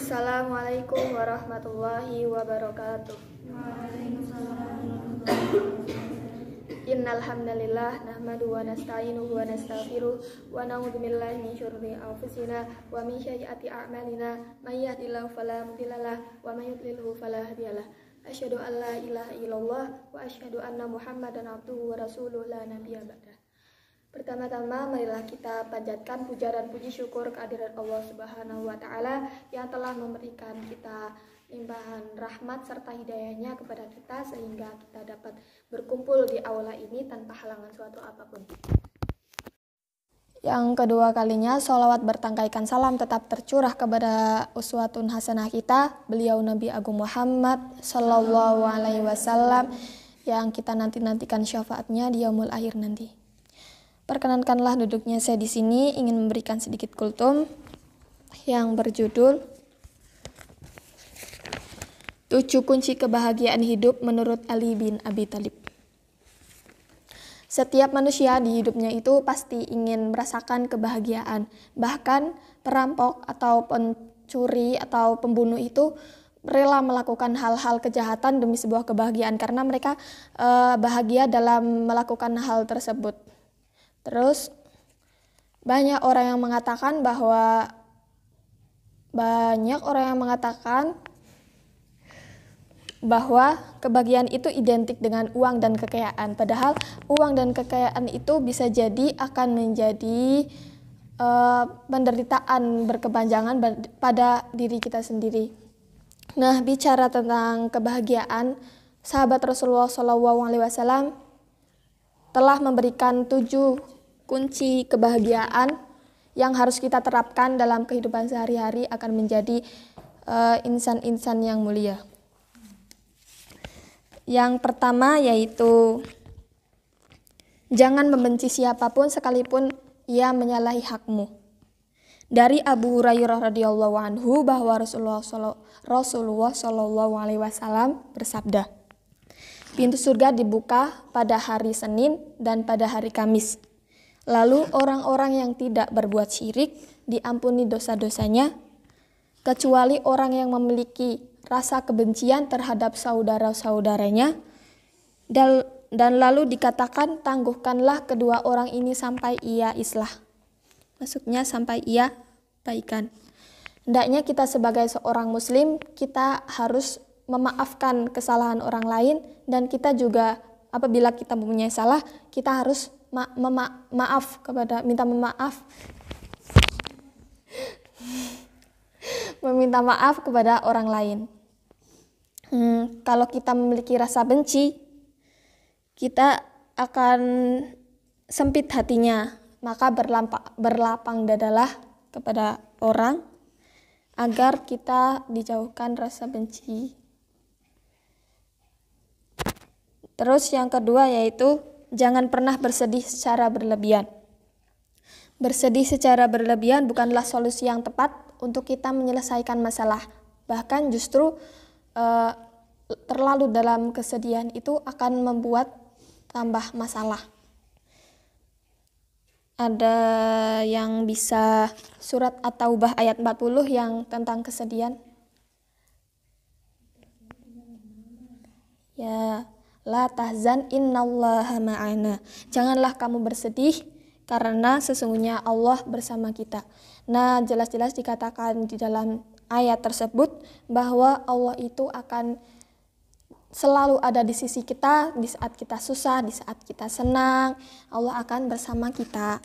Assalamualaikum warahmatullahi wabarakatuh. Innal hamdalillah nahmaduhu wa nasta'inuhu wa nastaghfiruh wa na'udzu billahi min syururi anfusina wa min sayyiati a'malina may yahdihillahu fala mudhillalah wa may yudlilhu fala hadiyalah. Asyhadu an la ilaha illallah wa asyhadu anna Muhammadan abduhu wa rasuluhu la nabiyya ba'dah. Pertama-tama marilah kita panjatkan puja dan puji syukur kehadirat Allah Subhanahu wa taala yang telah memberikan kita limpahan rahmat serta hidayahnya kepada kita sehingga kita dapat berkumpul di aula ini tanpa halangan suatu apapun. Yang kedua kalinya, sholawat bertangkaikan salam tetap tercurah kepada uswatun hasanah kita, beliau Nabi Agung Muhammad Sallallahu Alaihi Wasallam yang kita nantikan syafaatnya di yaumul akhir nanti. Perkenankanlah duduknya saya di sini ingin memberikan sedikit kultum yang berjudul 7 kunci kebahagiaan hidup menurut Ali bin Abi Thalib. Setiap manusia di hidupnya itu pasti ingin merasakan kebahagiaan. Bahkan perampok atau pencuri atau pembunuh itu rela melakukan hal-hal kejahatan demi sebuah kebahagiaan karena mereka bahagia dalam melakukan hal tersebut. Terus banyak orang yang mengatakan bahwa kebahagiaan itu identik dengan uang dan kekayaan. Padahal uang dan kekayaan itu bisa jadi akan menjadi penderitaan berkepanjangan pada diri kita sendiri. Nah, bicara tentang kebahagiaan, sahabat Rasulullah SAW telah memberikan 7 kunci kebahagiaan yang harus kita terapkan dalam kehidupan sehari-hari akan menjadi insan-insan yang mulia. Yang pertama yaitu jangan membenci siapapun sekalipun ia menyalahi hakmu. Dari Abu Hurairah radhiyallahu anhu bahwa Rasulullah Shallallahu Alaihi Wasallam bersabda, pintu surga dibuka pada hari Senin dan pada hari Kamis. Lalu orang-orang yang tidak berbuat syirik diampuni dosa-dosanya, kecuali orang yang memiliki rasa kebencian terhadap saudara-saudaranya. Dan lalu dikatakan, tangguhkanlah kedua orang ini sampai ia islah. Maksudnya sampai ia baikan. Hendaknya kita sebagai seorang muslim, kita harus memaafkan kesalahan orang lain, dan kita juga apabila kita mempunyai salah, kita harus meminta maaf kepada orang lain. Kalau kita memiliki rasa benci, kita akan sempit hatinya, maka berlapang dadalah kepada orang agar kita dijauhkan rasa benci. Terus yang kedua yaitu jangan pernah bersedih secara berlebihan. Bersedih secara berlebihan bukanlah solusi yang tepat untuk kita menyelesaikan masalah. Bahkan justru terlalu dalam kesedihan itu akan membuat tambah masalah. Ada yang bisa surat At-Taubah ayat 40 yang tentang kesedihan? Ya, la tahzan innallaha ma'ana. Janganlah kamu bersedih karena sesungguhnya Allah bersama kita. Nah, jelas-jelas dikatakan di dalam ayat tersebut bahwa Allah itu akan selalu ada di sisi kita di saat kita susah, di saat kita senang. Allah akan bersama kita.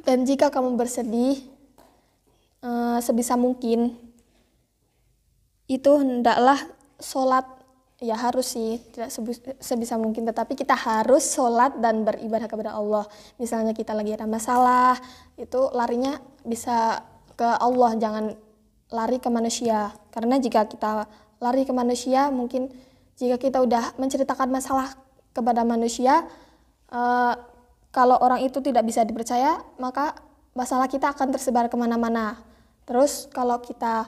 Dan jika kamu bersedih, sebisa mungkin itu hendaklah sholat. Ya harus sih, tidak sebisa mungkin, tetapi kita harus sholat dan beribadah kepada Allah. Misalnya kita lagi ada masalah, itu larinya bisa ke Allah, jangan lari ke manusia. Karena jika kita lari ke manusia, mungkin jika kita udah menceritakan masalah kepada manusia, kalau orang itu tidak bisa dipercaya, maka masalah kita akan tersebar kemana-mana. Terus kalau kita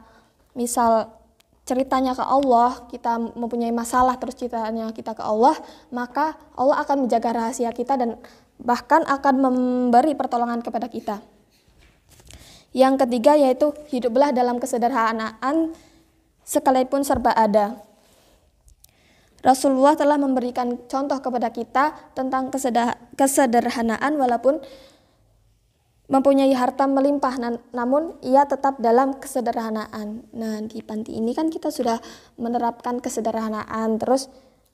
misal ceritanya ke Allah, kita mempunyai masalah terus ceritanya kita ke Allah, maka Allah akan menjaga rahasia kita dan bahkan akan memberi pertolongan kepada kita. Yang ketiga yaitu hiduplah dalam kesederhanaan sekalipun serba ada. Rasulullah telah memberikan contoh kepada kita tentang kesederhanaan walaupun mempunyai harta melimpah, namun ia tetap dalam kesederhanaan. Nah, di panti ini kan kita sudah menerapkan kesederhanaan. Terus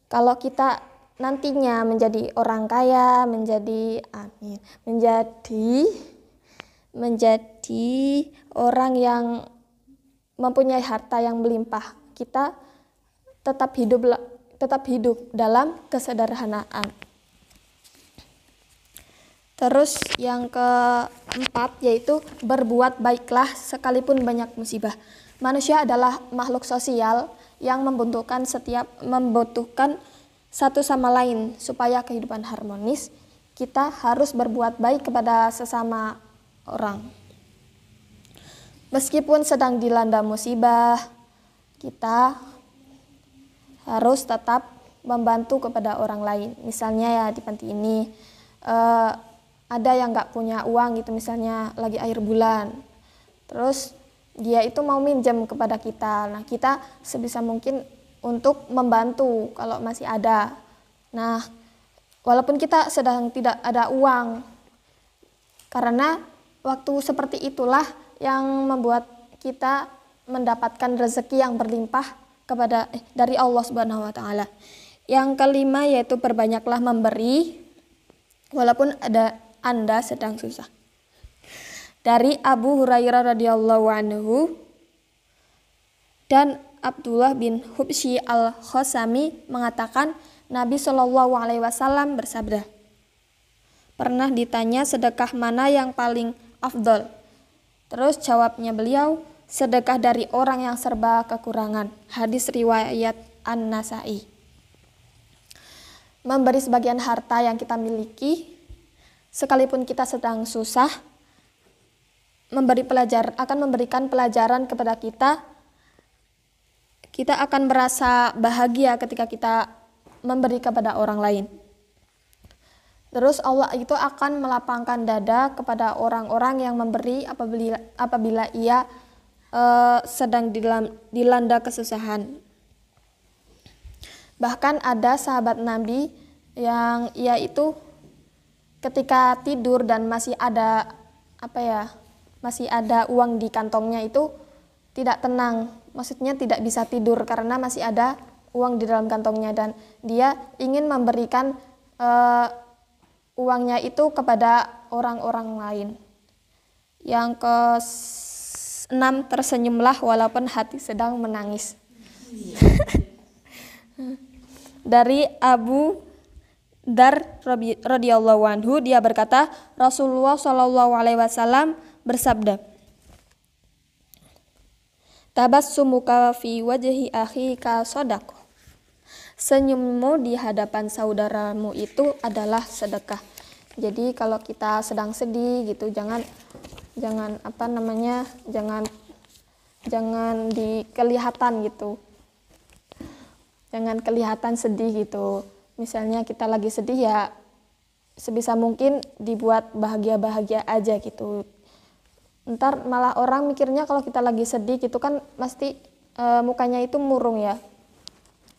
kalau kita nantinya menjadi orang kaya, menjadi orang yang mempunyai harta yang melimpah, kita tetap hidup dalam kesederhanaan. Terus yang keempat yaitu berbuat baiklah sekalipun banyak musibah. Manusia adalah makhluk sosial yang membutuhkan satu sama lain. Supaya kehidupan harmonis, kita harus berbuat baik kepada sesama orang. Meskipun sedang dilanda musibah, kita harus tetap membantu kepada orang lain. Misalnya ya di panti ini ada yang nggak punya uang gitu, misalnya lagi akhir bulan, terus dia itu mau minjem kepada kita. Nah, kita sebisa mungkin untuk membantu kalau masih ada. Nah, walaupun kita sedang tidak ada uang, karena waktu seperti itulah yang membuat kita mendapatkan rezeki yang berlimpah dari Allah Subhanahu wa taala. Yang kelima yaitu perbanyaklah memberi walaupun Anda sedang susah. Dari Abu Hurairah radhiyallahu anhu dan Abdullah bin Hubsyi al-Khosami mengatakan Nabi Shallallahu alaihi wasallam bersabda, pernah ditanya sedekah mana yang paling afdol. Terus jawabnya beliau, sedekah dari orang yang serba kekurangan. Hadis riwayat An-Nasa'i. Memberi sebagian harta yang kita miliki, sekalipun kita sedang susah, akan memberikan pelajaran kepada kita. Kita akan merasa bahagia ketika kita memberi kepada orang lain. Terus Allah itu akan melapangkan dada kepada orang-orang yang memberi apabila ia sedang dilanda kesusahan. Bahkan ada sahabat Nabi yang ia itu ketika tidur dan masih ada uang di kantongnya itu tidak tenang. Maksudnya tidak bisa tidur karena masih ada uang di dalam kantongnya dan dia ingin memberikan uangnya itu kepada orang-orang lain. Yang ke-6, tersenyumlah walaupun hati sedang menangis. Dari Abu Dar radhiyallahu anhu, dia berkata, Rasulullah Shallallahu alaihi wasallam bersabda, tabassumuka fi wajhi akhika shadaqah. Senyummu di hadapan saudaramu itu adalah sedekah. Jadi kalau kita sedang sedih gitu, jangan kelihatan gitu. Jangan kelihatan sedih gitu. Misalnya kita lagi sedih ya sebisa mungkin dibuat bahagia-bahagia aja gitu. Ntar malah orang mikirnya kalau kita lagi sedih gitu kan pasti mukanya itu murung ya.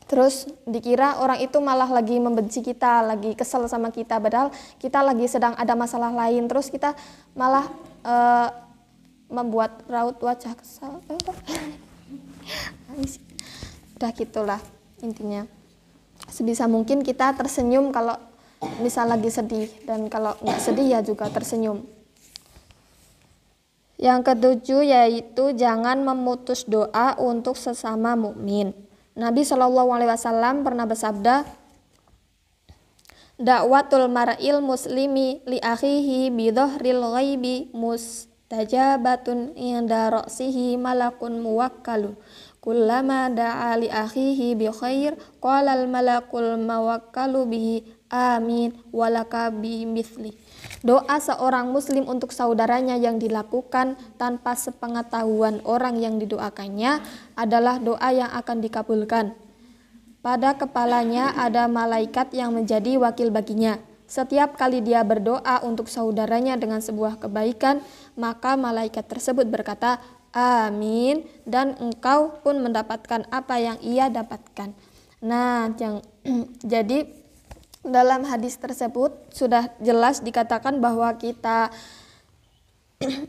Terus dikira orang itu malah lagi membenci kita, lagi kesel sama kita, padahal kita lagi sedang ada masalah lain. Terus kita malah membuat raut wajah kesal. Udah gitulah intinya. Sebisa mungkin kita tersenyum kalau misal lagi sedih, dan kalau nggak sedih ya juga tersenyum. Yang ke-7 yaitu jangan memutus doa untuk sesama mukmin. Nabi Shallallahu alaihi wasallam pernah bersabda, dakwatul mar'il muslimi li akhihi bi dhahril ghaibi mustajabatun inda ra'sihi malakun muwakkalun. Kullama da'a li akhihi bi khair qala al malakul muwakkalu bihi amin walaka bi mithli. Doa seorang muslim untuk saudaranya yang dilakukan tanpa sepengetahuan orang yang didoakannya adalah doa yang akan dikabulkan. Pada kepalanya ada malaikat yang menjadi wakil baginya. Setiap kali dia berdoa untuk saudaranya dengan sebuah kebaikan, maka malaikat tersebut berkata, amin, dan engkau pun mendapatkan apa yang ia dapatkan. Nah, jadi dalam hadis tersebut sudah jelas dikatakan bahwa kita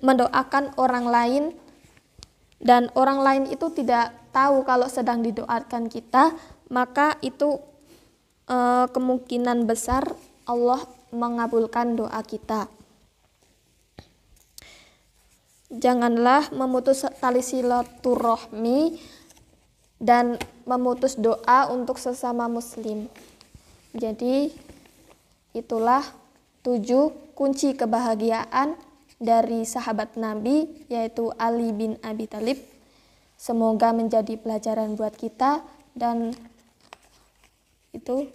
mendoakan orang lain dan orang lain itu tidak tahu kalau sedang didoakan kita, maka itu kemungkinan besar Allah mengabulkan doa kita. Janganlah memutus tali silaturahmi dan memutus doa untuk sesama muslim. Jadi itulah 7 kunci kebahagiaan dari sahabat Nabi, yaitu Ali bin Abi Thalib. Semoga menjadi pelajaran buat kita, dan itu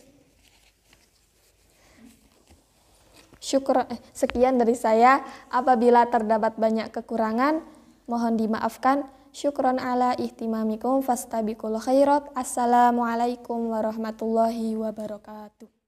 sekian dari saya. Apabila terdapat banyak kekurangan, mohon dimaafkan. Syukron ala ihtimamikum fastabiqul khairat. Assalamualaikum warahmatullahi wabarakatuh.